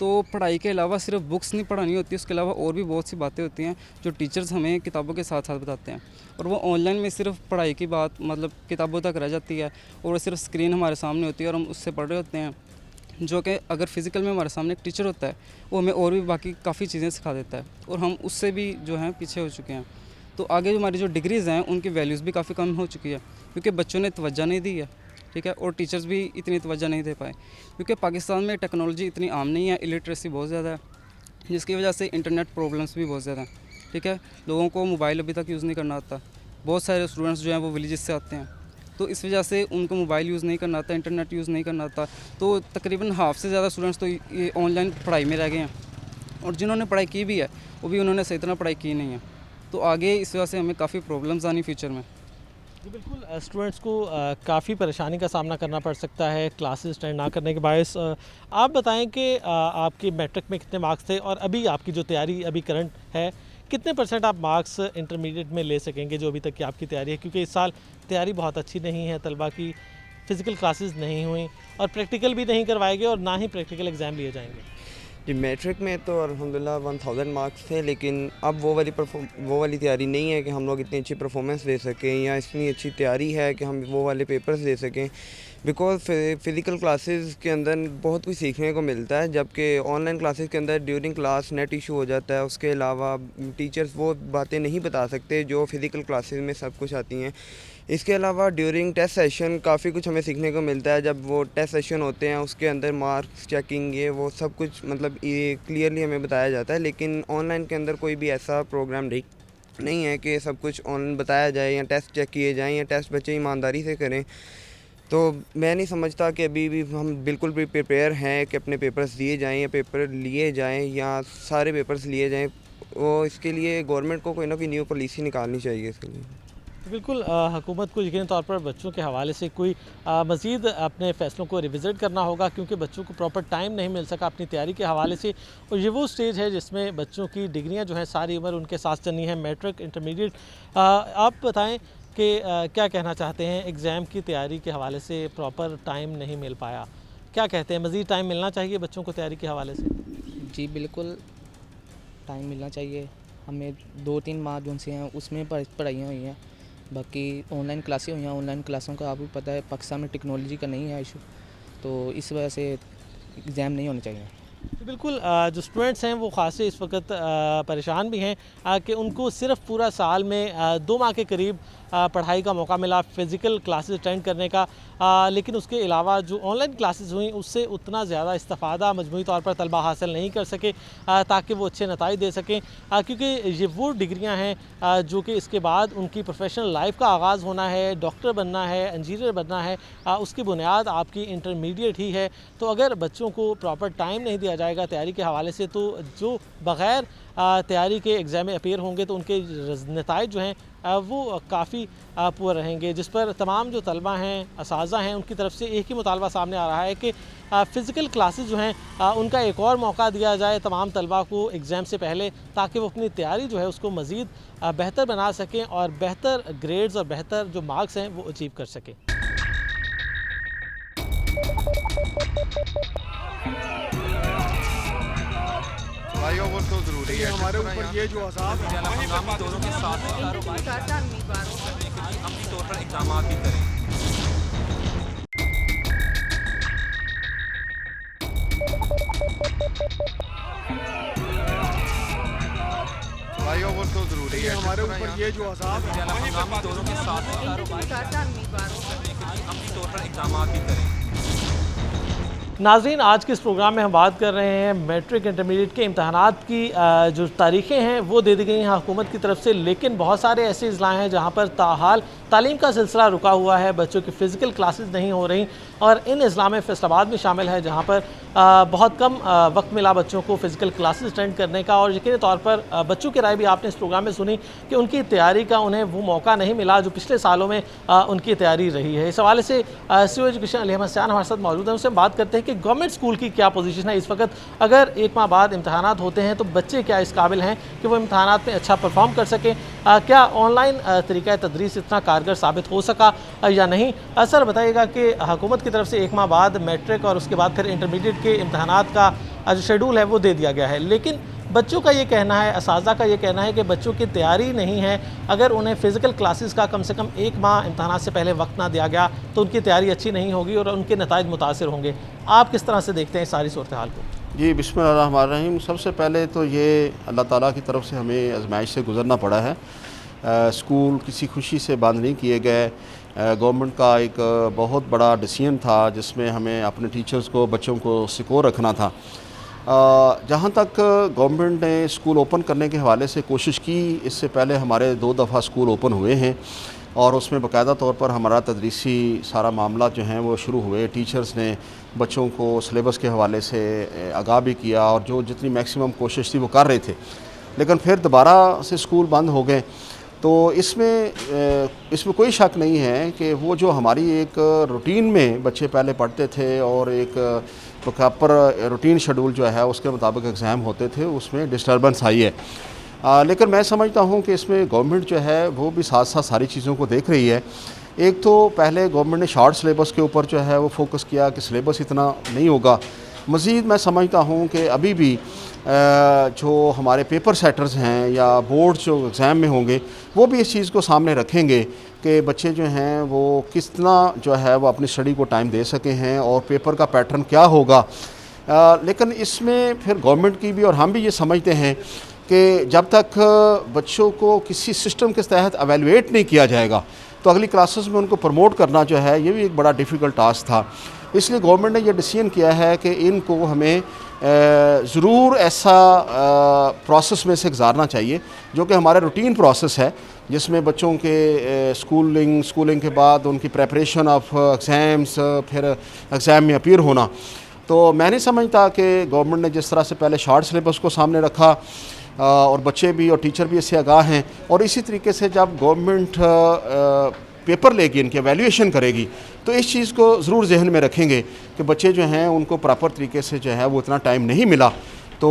S10: तो पढ़ाई के अलावा सिर्फ बुक्स नहीं पढ़ानी होती, उसके अलावा और भी बहुत सी बातें होती हैं जो टीचर्स हमें किताबों के साथ साथ बताते हैं, और वो ऑनलाइन में सिर्फ पढ़ाई की बात मतलब किताबों तक रह जाती है और वो सिर्फ स्क्रीन हमारे सामने होती है और हम उससे पढ़ रहे होते हैं। जो कि अगर फ़िज़िकल में हमारे सामने एक टीचर होता है वो हमें और भी बाकी काफ़ी चीज़ें सिखा देता है और हम उससे भी जो हैं पीछे हो चुके हैं। तो आगे जो हमारी जो डिग्रीज़ हैं उनकी वैल्यूज़ भी काफ़ी कम हो चुकी है क्योंकि बच्चों ने तवज्जो नहीं दी है, ठीक है, और टीचर्स भी इतनी तवज्जो नहीं दे पाए क्योंकि पाकिस्तान में टेक्नोलॉजी इतनी आम नहीं है, इलिटरेसी बहुत ज़्यादा है, जिसकी वजह से इंटरनेट प्रॉब्लम्स भी बहुत ज़्यादा हैं, ठीक है। लोगों को मोबाइल अभी तक यूज़ नहीं करना आता। बहुत सारे स्टूडेंट्स जो हैं वो विलेजेस से आते हैं, तो इस वजह से उनको मोबाइल यूज़ नहीं करना आता, इंटरनेट यूज़ नहीं करना आता। तो तकरीबन हाफ़ से ज़्यादा स्टूडेंट्स तो ये ऑनलाइन पढ़ाई में रह गए हैं, और जिन्होंने पढ़ाई की भी है वो भी उन्होंने सही तरह पढ़ाई की नहीं है। तो आगे इस वजह से हमें काफ़ी प्रॉब्लम्स आनी फ्यूचर में।
S3: जी बिल्कुल, स्टूडेंट्स को काफ़ी परेशानी का सामना करना पड़ सकता है क्लासेस अटेंड ना करने के बायस। आप बताएं कि आपके मैट्रिक में कितने मार्क्स थे और अभी आपकी जो तैयारी अभी करंट है कितने % आप मार्क्स इंटरमीडिएट में ले सकेंगे जो अभी तक की आपकी तैयारी है, क्योंकि इस साल तैयारी बहुत अच्छी नहीं है, तलबा की फ़िज़िकल क्लासेस नहीं हुई और प्रैक्टिकल भी नहीं करवाए गए और ना ही प्रैक्टिकल एग्ज़ाम लिए जाएंगे।
S11: जी, मैट्रिक में तो अल्हम्दुलिल्लाह 1000 मार्क्स थे, लेकिन अब वो वाली तैयारी नहीं है कि हम लोग इतनी अच्छी परफॉर्मेंस दे सकें या इतनी अच्छी तैयारी है कि हम वो वाले पेपर्स दे सकें, बिकॉज़ फ़िज़िकल क्लासेस के अंदर बहुत कुछ सीखने को मिलता है, जबकि ऑनलाइन क्लासेस के अंदर ड्यूरिंग क्लास नेट इशू हो जाता है। उसके अलावा टीचर्स वो बातें नहीं बता सकते जो फ़िज़िकल क्लासेस में सब कुछ आती हैं। इसके अलावा ड्यूरिंग टेस्ट सेशन काफ़ी कुछ हमें सीखने को मिलता है। जब वो टेस्ट सेशन होते हैं उसके अंदर मार्क्स चेकिंग ये वो सब कुछ मतलब ये क्लियरली हमें बताया जाता है, लेकिन ऑनलाइन के अंदर कोई भी ऐसा प्रोग्राम नहीं है कि सब कुछ ऑनलाइन बताया जाए या टेस्ट चेक किए जाएँ या टेस्ट बच्चे ईमानदारी से करें। तो मैं नहीं समझता कि अभी भी हम बिल्कुल भी प्रिपेयर हैं कि अपने पेपर्स दिए जाएँ या पेपर लिए जाएँ या सारे पेपर्स लिए जाएँ। वो इसके लिए गवर्नमेंट को कोई ना कोई न्यू पॉलिसी निकालनी चाहिए इसके लिए।
S3: बिल्कुल, हुकूमत को यकीनी तौर पर बच्चों के हवाले से कोई मज़ीद अपने फ़ैसलों को रिविज़िट करना होगा, क्योंकि बच्चों को प्रॉपर टाइम नहीं मिल सका अपनी तैयारी के हवाले से। और ये वो स्टेज है जिसमें बच्चों की डिग्रियां जो हैं सारी उम्र उनके साथ चलनी है, मैट्रिक, इंटरमीडिएट। आप बताएं कि क्या कहना चाहते हैं, एग्ज़ाम की तैयारी के हवाले से प्रॉपर टाइम नहीं मिल पाया, क्या कहते हैं, मज़ीद टाइम मिलना चाहिए बच्चों को तैयारी के हवाले से?
S12: जी बिल्कुल, टाइम मिलना चाहिए। हमें 2-3 माह जो से हैं उसमें पढ़ाइयाँ हुई हैं, बाकी ऑनलाइन क्लासें हुई हैं। ऑनलाइन क्लासों का आपको पता है पाकिस्तान में टेक्नोलॉजी का नहीं है इशू, तो इस वजह से एग्ज़ाम नहीं होने चाहिए।
S3: बिल्कुल, जो स्टूडेंट्स हैं वो ख़ास इस वक्त परेशान भी हैं कि उनको सिर्फ पूरा साल में 2 माह के करीब पढ़ाई का मौका मिला, फ़िज़िकल क्लासेस अटेंड करने का, लेकिन उसके अलावा जो ऑनलाइन क्लासेस हुई उससे उतना ज़्यादा इस्तिफ़ादा मजमूई तौर पर तलबा हासिल नहीं कर सके ताकि वो अच्छे नताइज दे सकें, क्योंकि ये वो डिग्रियां हैं जो कि इसके बाद उनकी प्रोफेशनल लाइफ का आगाज़ होना है, डॉक्टर बनना है, इंजीनियर बनना है, उसकी बुनियाद आपकी इंटरमीडिएट ही है। तो अगर बच्चों को प्रॉपर टाइम नहीं दिया जाएगा तैयारी के हवाले से, तो जो बग़ैर तैयारी के एग्ज़ाम में अपीयर होंगे तो उनके नताइज जो हैं वो काफ़ी पुअर रहेंगे, जिस पर तमाम जो तलबा हैं, असातिज़ा हैं, उनकी तरफ से एक ही मुतालबा सामने आ रहा है कि फ़िज़िकल क्लासेस जो हैं उनका एक और मौका दिया जाए तमाम तलबा को एग्ज़ाम से पहले, ताकि वो अपनी तैयारी जो है उसको मज़ीद बेहतर बना सकें और बेहतर ग्रेड्स और बेहतर जो मार्क्स हैं वो अचीव कर सकें।
S1: भाई वो तो ज़रूरी है, हमारे ऊपर ये जो अज़ाब है
S2: हंगामी दौरों के साथ कारोबार करने के लिए अमली तौर पर इक़दाम भी करें।
S1: भाई वो तो ज़रूरी है, हमारे ऊपर ये जो अज़ाब है
S2: हंगामी दौरों के साथ कारोबार करने के लिए अमली तौर पर इक़दाम भी करें।
S3: नाज़रीन, आज के इस प्रोग्राम में हम बात कर रहे हैं मैट्रिक इंटरमीडिएट के इम्तहानात की जो तारीखें हैं वो दे दी गई हैं हुकूमत की तरफ से, लेकिन बहुत सारे ऐसे अजला हैं जहाँ पर ताहाल तालीम का सिलसिला रुका हुआ है, बच्चों की फ़िज़िकल क्लासेस नहीं हो रही। और इन अजला में फैसलाबाद भी शामिल है जहाँ पर बहुत कम वक्त मिला बच्चों को फ़िज़िकल क्लासेस अटेंड करने का। और यकीनी तौर पर बच्चों की राय भी आपने इस प्रोग्राम में सुनी कि उनकी तैयारी का उन्हें वो मौका नहीं मिला जो पिछले सालों में उनकी तैयारी रही है। इस हवाले से सी एजुकेशन अली अहमद सियान हमारे साथ मौजूद हैं, उनसे बात करते हैं कि गवर्नमेंट स्कूल की क्या पोजीशन है इस वक्त। अगर एक माह बाद इम्तहानात होते हैं तो बच्चे क्या इस काबिल हैं कि वो इम्तहानात में अच्छा परफॉर्म कर सकें? क्या ऑनलाइन तरीक़ा तदरीस इतना कारगर साबित हो सका या नहीं? सर बताइएगा कि हुकूमत की तरफ से एक माह बाद मैट्रिक और उसके बाद फिर इंटरमीडिएट के इम्तहानात का जो शेड्यूल है वो दे दिया गया है, लेकिन बच्चों का ये कहना है, असातिज़ा का ये कहना है कि बच्चों की तैयारी नहीं है। अगर उन्हें फ़िज़िकल क्लासेस का कम से कम एक माह इम्तहानात से पहले वक्त ना दिया गया तो उनकी तैयारी अच्छी नहीं होगी और उनके नताइज मुतासिर होंगे। आप किस तरह से देखते हैं सारी सूरत हाल को?
S13: जी, बिस्मिल्लाहिर्रहमानिर्रहीम। सबसे पहले तो ये अल्लाह ताला की तरफ से हमें आजमाइश से गुज़रना पड़ा है। स्कूल किसी खुशी से बंद नहीं किए गए। गवर्नमेंट का एक बहुत बड़ा डिसीजन था जिसमें हमें अपने टीचर्स को, बच्चों को सिक्योर रखना था। जहाँ तक गवर्नमेंट ने स्कूल ओपन करने के हवाले से कोशिश की, इससे पहले हमारे 2 दफ़ा स्कूल ओपन हुए हैं और उसमें बाकायदा तौर पर हमारा तदरीसी सारा मामला जो हैं वो शुरू हुए। टीचर्स ने बच्चों को सिलेबस के हवाले से आगाह भी किया और जो जितनी मैक्सिमम कोशिश थी वो कर रहे थे, लेकिन फिर दोबारा से स्कूल बंद हो गए। तो इसमें कोई शक नहीं है कि वो जो हमारी एक रूटीन में बच्चे पहले पढ़ते थे और एक प्रॉपर रूटीन शेड्यूल जो है उसके मुताबिक एग्ज़ाम होते थे, उसमें डिस्टर्बेंस आई है। लेकिन मैं समझता हूँ कि इसमें गवर्नमेंट जो है वो भी साथ साथ सारी चीज़ों को देख रही है। एक तो पहले गवर्नमेंट ने शॉर्ट सिलेबस के ऊपर जो है वो फोकस किया कि सिलेबस इतना नहीं होगा। मज़ीद मैं समझता हूँ कि अभी भी जो हमारे पेपर सेटर्स हैं या बोर्ड जो एग्ज़ाम में होंगे वो भी इस चीज़ को सामने रखेंगे कि बच्चे जो हैं वो कितना जो है वो अपनी स्टडी को टाइम दे सके हैं और पेपर का पैटर्न क्या होगा। लेकिन इसमें फिर गवर्नमेंट की भी और हम भी ये समझते हैं कि जब तक बच्चों को किसी सिस्टम के तहत एवेलुएट नहीं किया जाएगा तो अगली क्लासेस में उनको प्रमोट करना जो है ये भी एक बड़ा डिफ़िकल्ट टास्क था। इसलिए गवर्नमेंट ने यह डिसीजन किया है कि इनको हमें ज़रूर ऐसा प्रोसेस में से गुजारना चाहिए जो कि हमारा रूटीन प्रोसेस है, जिसमें बच्चों के स्कूलिंग के बाद उनकी प्रेपरेशन ऑफ एग्ज़ाम्स, फिर एग्ज़ाम में अपीयर होना। तो मैं नहीं समझता कि गवर्नमेंट ने जिस तरह से पहले शॉर्ट सिलेबस को सामने रखा और बच्चे भी और टीचर भी इससे आगाह हैं, और इसी तरीके से जब गवर्नमेंट पेपर लेगी, इनकी एवेल्यूएशन करेगी, तो इस चीज़ को ज़रूर जहन में रखेंगे कि बच्चे जो हैं उनको प्रॉपर तरीके से जो है वो इतना टाइम नहीं मिला, तो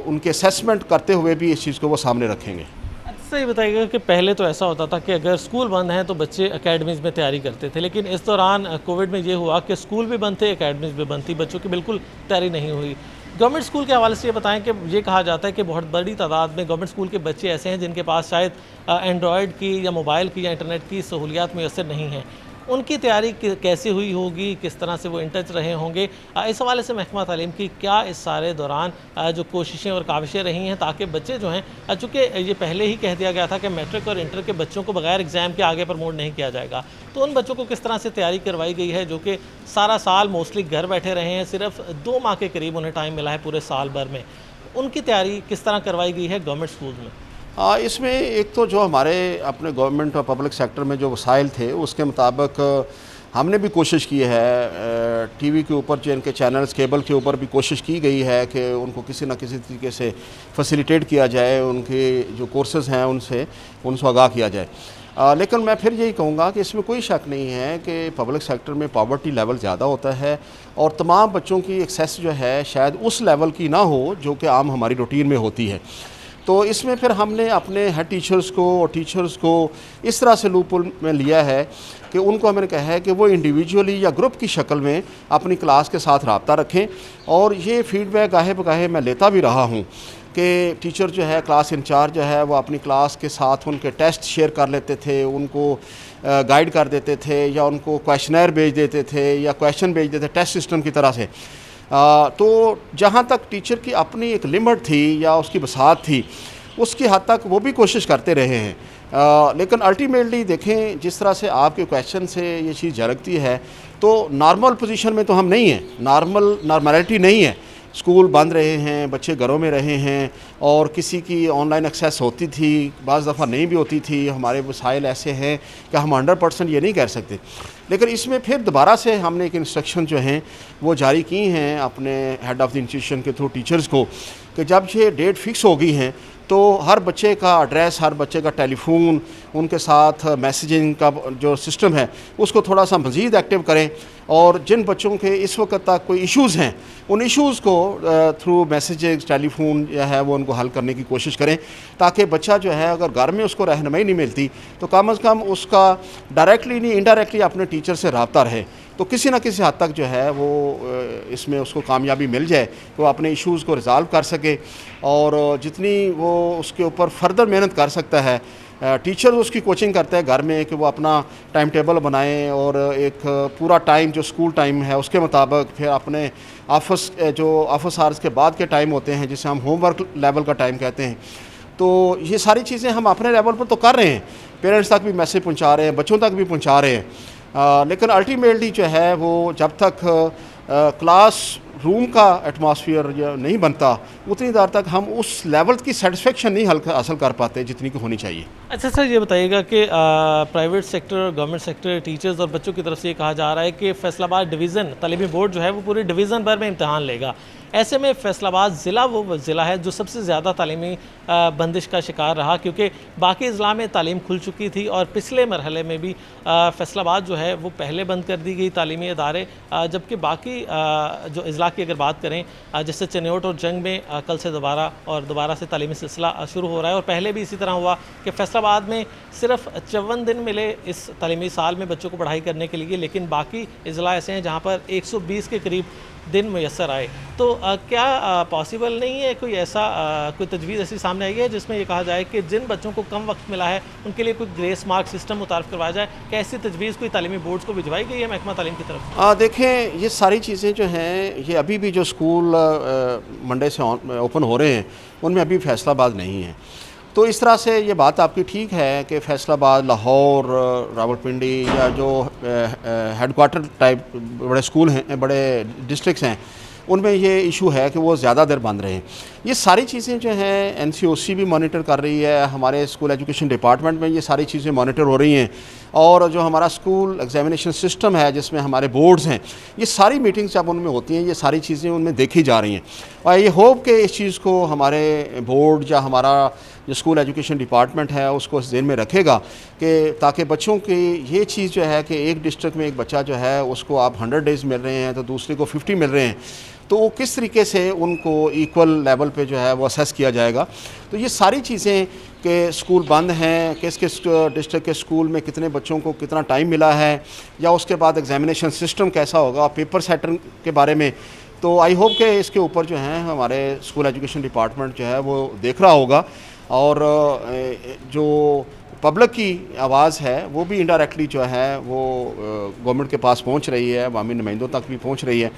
S13: उनके असेसमेंट करते हुए भी इस चीज़ को वो सामने रखेंगे।
S3: अच्छा, ये बताइएगा कि पहले तो ऐसा होता था कि अगर स्कूल बंद हैं तो बच्चे एकेडमीज़ में तैयारी करते थे, लेकिन इस दौरान कोविड में ये हुआ कि स्कूल भी बंद थे, एकेडमीज़ भी बंद थी, बच्चों की बिल्कुल तैयारी नहीं हुई। गवर्नमेंट स्कूल के हवाले से ये बताएं कि ये कहा जाता है कि बहुत बड़ी तादाद में गवर्नमेंट स्कूल के बच्चे ऐसे हैं जिनके पास शायद एंड्रॉयड की या मोबाइल की या इंटरनेट की सहूलियात मुयस्सर नहीं हैं। उनकी तैयारी कैसे हुई होगी, किस तरह से वो इन टच रहे होंगे? इस हवाले से महकमा तालीम की क्या इस सारे दौरान जो कोशिशें और काविशें रही हैं ताकि बच्चे जो हैं, चूँकि ये पहले ही कह दिया गया था कि मैट्रिक और इंटर के बच्चों को बगैर एग्ज़ाम के आगे प्रमोट नहीं किया जाएगा, तो उन बच्चों को किस तरह से तैयारी करवाई गई है जो कि सारा साल मोस्टली घर बैठे रहे हैं, सिर्फ 2 माह के करीब उन्हें टाइम मिला है पूरे साल भर में, उनकी तैयारी किस तरह करवाई गई है गवर्नमेंट स्कूल में?
S13: इसमें एक तो जो हमारे अपने गवर्नमेंट और पब्लिक सेक्टर में जो वसाइल थे उसके मुताबिक हमने भी कोशिश की है। टीवी के ऊपर जो इनके चैनल्स, केबल के ऊपर भी कोशिश की गई है कि उनको किसी न किसी तरीके से फैसिलिटेट किया जाए, उनके जो कोर्सेज़ हैं उनसे आगाह किया जाए। लेकिन मैं फिर यही कहूँगा कि इसमें कोई शक नहीं है कि पब्लिक सेक्टर में पॉवर्टी लेवल ज़्यादा होता है और तमाम बच्चों की एक्सेस जो है शायद उस लेवल की ना हो जो कि आम हमारी रूटीन में होती है। तो इसमें फिर हमने अपने हेड टीचर्स को और टीचर्स को इस तरह से लूप में लिया है कि उनको हमने कहा है कि वो इंडिविजुअली या ग्रुप की शक्ल में अपनी क्लास के साथ रब्ता रखें। और ये फीडबैक गाहे बगाहे मैं लेता भी रहा हूँ कि टीचर जो है, क्लास इंचार्ज जो है, वो अपनी क्लास के साथ उनके टेस्ट शेयर कर लेते थे, उनको गाइड कर देते थे या उनको क्वेश्चनर भेज देते थे या क्वेश्चन भेज देते टेस्ट सिस्टम की तरह से। तो जहाँ तक टीचर की अपनी एक लिमिट थी या उसकी बसात थी, उसकी हद तक वो भी कोशिश करते रहे हैं। लेकिन अल्टीमेटली देखें जिस तरह से आपके क्वेश्चन से ये चीज़ झलकती है तो नॉर्मल पोजीशन में तो हम नहीं हैं, नॉर्मलिटी नहीं है। स्कूल बंद रहे हैं, बच्चे घरों में रहे हैं और किसी की ऑनलाइन एक्सेस होती थी, बाज़ दफ़ा नहीं भी होती थी। हमारे वसाइल ऐसे हैं कि हम 100% ये नहीं कह सकते, लेकिन इसमें फिर दोबारा से हमने एक इंस्ट्रक्शन जो हैं वो जारी की हैं अपने हेड ऑफ़ द इंस्टीट्यूशन के थ्रू टीचर्स को कि जब ये डेट फिक्स हो गई हैं तो हर बच्चे का एड्रेस, हर बच्चे का टेलीफोन, उनके साथ मैसेजिंग का जो सिस्टम है उसको थोड़ा सा मज़ीद एक्टिव करें और जिन बच्चों के इस वक्त तक कोई इश्यूज़ हैं उन इश्यूज़ को थ्रू मैसेजेस, टेलीफोन या है वो उनको हल करने की कोशिश करें, ताकि बच्चा जो है अगर घर में उसको रहनुमाई नहीं मिलती तो कम से कम उसका डायरेक्टली नहीं इनडायरेक्टली अपने टीचर से रब्ता रहे, तो किसी न किसी हद तक जो है वो इसमें उसको कामयाबी मिल जाए, वो अपने इश्यूज़ को रिज़ॉल्व कर सके और जितनी वो उसके ऊपर फर्दर मेहनत कर सकता है। टीचर उसकी कोचिंग करता है घर में कि वो अपना टाइम टेबल बनाएं और एक पूरा टाइम जो स्कूल टाइम है उसके मुताबिक फिर अपने ऑफिस जो ऑफिस आवर्स के बाद के टाइम होते हैं जिसे हम होमवर्क लेवल का टाइम कहते हैं, तो ये सारी चीज़ें हम अपने लेवल पर तो कर रहे हैं, पेरेंट्स तक भी मैसेज पहुंचा रहे हैं, बच्चों तक भी पहुंचा रहे हैं, लेकिन अल्टीमेटली जो है वो जब तक क्लास रूम का एटमॉस्फेयर नहीं बनता उतनी देर तक हम उस लेवल की सेटिस्फेक्शन नहीं हासिल कर पाते जितनी की होनी चाहिए।
S3: अच्छा सर, ये बताइएगा कि private sector, government sector, teachers और बच्चों की तरफ से ये कहा जा रहा है कि फैसलाबाद डिवीज़न तालीमी बोर्ड जो है वो पूरे डिवीज़न भर में इम्तहान लेगा। ऐसे में फैसलाबाद ज़िला वो ज़िला है जो सबसे ज़्यादा तालीमी बंदिश का शिकार रहा, क्योंकि बाकी अज़ला में तालीम खुल चुकी थी और पिछले मरहले में भी फैसलाबाद जो है वो पहले बंद कर दी गई तालीमी इदारे, जबकि बाकी जो अज़ला की अगर बात करें जैसे चनियोट और जंग में कल से दोबारा से तालीमी सिलसिला शुरू हो रहा है और पहले भी इसी तरह हुआ कि फैसलाबाद में सिर्फ 54 दिन मिले इस तालीमी साल में बच्चों को पढ़ाई करने के लिए, लेकिन बाकी अज़ला ऐसे हैं जहाँ पर 120 के करीब दिन मुयस्सर आए। तो क्या पॉसिबल नहीं है कोई ऐसा कोई तजवीज़ ऐसी सामने आई है जिसमें ये कहा जाए कि जिन बच्चों को कम वक्त मिला है उनके लिए कोई ग्रेस मार्क सिस्टम मुतारफ़ करवाया जाए? क्या ऐसी तजवीज़ कोई तालीमी बोर्ड्स को भिजवाई गई है महकमा तालीम की तरफ?
S13: देखें, ये सारी चीज़ें जो हैं ये अभी भी जो स्कूल मंडे से ओपन हो रहे हैं उनमें अभी फैसलाबाद नहीं है, तो इस तरह से ये बात आपकी ठीक है कि फैसलाबाद, लाहौर, रावलपिंडी या जो हेडक्वार्टर टाइप बड़े स्कूल हैं, बड़े डिस्ट्रिक्ट्स हैं, उनमें ये इशू है कि वो ज़्यादा देर बंद रहे हैं। ये सारी चीज़ें जो हैं NCOC भी मॉनिटर कर रही है, हमारे स्कूल एजुकेशन डिपार्टमेंट में ये सारी चीज़ें मॉनिटर हो रही हैं और जो हमारा स्कूल एग्जामिनेशन सिस्टम है जिसमें हमारे बोर्ड्स हैं, ये सारी मीटिंग्स जब उनमें होती हैं ये सारी चीज़ें उनमें देखी जा रही हैं और ये होप कि इस चीज़ को हमारे बोर्ड या हमारा जो स्कूल एजुकेशन डिपार्टमेंट है उसको इस ध्यान में रखेगा कि ताकि बच्चों की ये चीज़ जो है कि एक डिस्ट्रिक्ट में एक बच्चा जो है उसको आप 100 डेज़ मिल रहे हैं तो दूसरे को 50 मिल रहे हैं, तो वो किस तरीके से उनको इक्वल लेवल पे जो है वो असेस किया जाएगा। तो ये सारी चीज़ें कि स्कूल बंद हैं, किस किस डिस्ट्रिक्ट के स्कूल में कितने बच्चों को कितना टाइम मिला है, या उसके बाद एग्जामिनेशन सिस्टम कैसा होगा, पेपर सेटर के बारे में, तो आई होप कि इसके ऊपर जो है हमारे स्कूल एजुकेशन डिपार्टमेंट जो है वो देख रहा होगा और जो पब्लिक की आवाज़ है वो भी इनडायरेक्टली जो है वो गवर्नमेंट के पास पहुंच रही है, अवामी नुमाइंदों तक भी पहुंच रही है।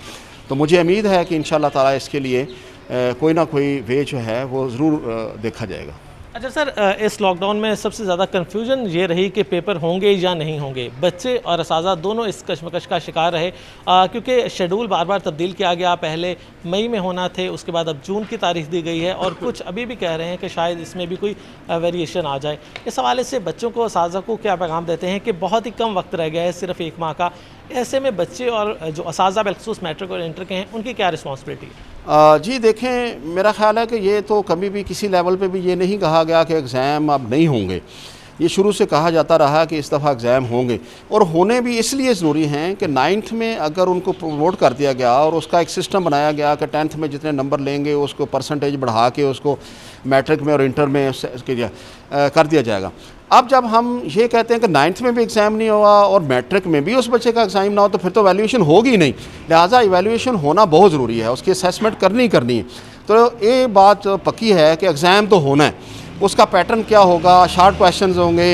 S13: तो मुझे उम्मीद है कि इंशाअल्लाह ताला इसके लिए कोई ना कोई वे जो है वो ज़रूर देखा जाएगा।
S3: अच्छा सर, इस लॉकडाउन में सबसे ज़्यादा कन्फ्यूजन ये रही कि पेपर होंगे या नहीं होंगे। बच्चे और असातिज़ा दोनों इस कशमकश का शिकार रहे क्योंकि शेड्यूल बार बार तब्दील किया गया। पहले मई में होना थे, उसके बाद अब जून की तारीख दी गई है और कुछ अभी भी कह रहे हैं कि शायद इसमें भी कोई वेरिएशन आ जाए। इस हवाले से बच्चों को, असातिज़ा को क्या पैगाम देते हैं कि बहुत ही कम वक्त रह गया है, सिर्फ 1 माह का, ऐसे में बच्चे और जो असातिज़ा बिलखुसूस मैट्रिक और इंटर के हैं उनकी क्या रिस्पॉन्सिबिलिटी है?
S13: जी देखें, मेरा ख़्याल है कि ये तो कभी भी किसी लेवल पे भी ये नहीं कहा गया कि एग्ज़ाम अब नहीं होंगे। ये शुरू से कहा जाता रहा कि इस दफ़ा एग्ज़ाम होंगे और होने भी इसलिए ज़रूरी हैं कि 9th में अगर उनको प्रमोट कर दिया गया और उसका एक सिस्टम बनाया गया कि 10th में जितने नंबर लेंगे उसको परसेंटेज बढ़ा के उसको मैट्रिक में और इंटर में कर दिया जाएगा। अब जब हम ये कहते हैं कि 9th में भी एग्ज़ाम नहीं हुआ और मैट्रिक में भी उस बच्चे का एग्ज़ाम ना हो तो फिर तो वैल्यूएशन होगी नहीं। लिहाजा इवैल्यूएशन होना बहुत ज़रूरी है, उसकी असेसमेंट करनी है। तो ये बात पक्की है कि एग्ज़ाम तो होना है। उसका पैटर्न क्या होगा, शॉर्ट क्वेश्चंस होंगे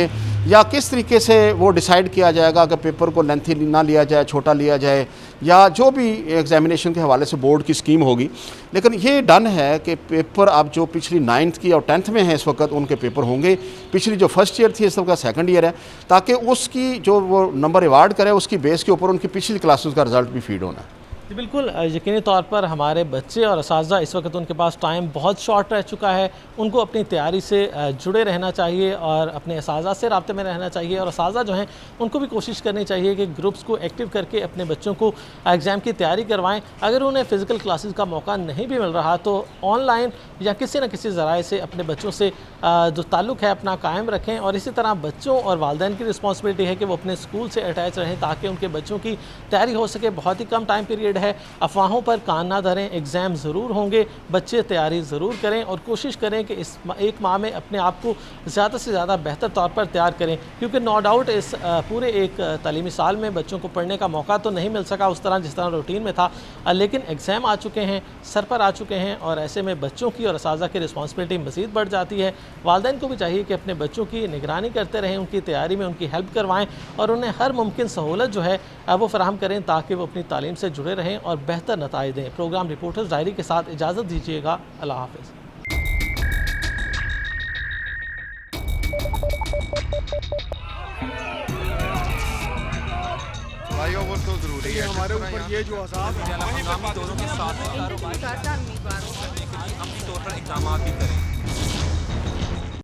S13: या किस तरीके से वो डिसाइड किया जाएगा कि पेपर को लेंथी ना लिया जाए, छोटा लिया जाए, या जो भी एग्जामिनेशन के हवाले से बोर्ड की स्कीम होगी। लेकिन ये डन है कि पेपर अब जो पिछली 9th की और 10th में है इस वक्त उनके पेपर होंगे, पिछली जो फर्स्ट ईयर थी इस वक्त सेकंड ईयर है, ताकि उसकी जो वो नंबर अवार्ड करे उसकी बेस के ऊपर उनकी पिछली क्लासेस का रिज़ल्ट भी फीड होना है।
S3: जी बिल्कुल, यकीनी तौर पर हमारे बच्चे और असातिज़ा इस वक्त उनके पास टाइम बहुत शॉर्ट रह चुका है, उनको अपनी तैयारी से जुड़े रहना चाहिए और अपने असातिज़ा से राब्ते में रहना चाहिए, और असातिज़ा जो हैं उनको भी कोशिश करनी चाहिए कि ग्रुप्स को एक्टिव करके अपने बच्चों को एग्ज़ाम की तैयारी करवाएं। अगर उन्हें फ़िज़िकल क्लासेस का मौका नहीं भी मिल रहा तो ऑनलाइन या किसी न किसी ज़राए से अपने बच्चों से जो ताल्लुक़ है अपना कायम रखें, और इसी तरह बच्चों और वालिदैन की रिस्पॉन्सिबिलिटी है कि वो अपने स्कूल से अटैच रहें ताकि उनके बच्चों की तैयारी हो सके। बहुत ही कम टाइम पीरियड है, अफवाहों पर कान ना धरें, एग्ज़ाम ज़रूर होंगे, बच्चे तैयारी ज़रूर करें और कोशिश करें कि इस एक माह में अपने आप को ज़्यादा से ज़्यादा बेहतर तौर पर तैयार करें, क्योंकि नो डाउट इस पूरे एक तालीमी साल में बच्चों को पढ़ने का मौका तो नहीं मिल सका उस तरह जिस तरह रूटीन में था, लेकिन एग्ज़ाम आ चुके हैं, सर पर आ चुके हैं, और ऐसे में बच्चों की और असातिज़ा की रिस्पॉन्सिबिलिटी मज़ीद बढ़ जाती है। वालिदैन को भी चाहिए कि अपने बच्चों की निगरानी करते रहें, उनकी तैयारी में उनकी हेल्प करवाएँ और उन्हें हर मुमकिन सहूलत जो है वो फराहम करें ताकि वो अपनी तालीम से जुड़े रहें और बेहतर नताइज दें। प्रोग्राम रिपोर्टर्स डायरी के साथ इजाज़त दीजिएगा। अल्लाह हाफ़िज़।
S1: भाइयों वो तो ज़रूरी है हमारे ऊपर ये जो
S2: दोनों के साथ कारोबार करने के लिए अपनी तौर पर इक़दाम भी करें।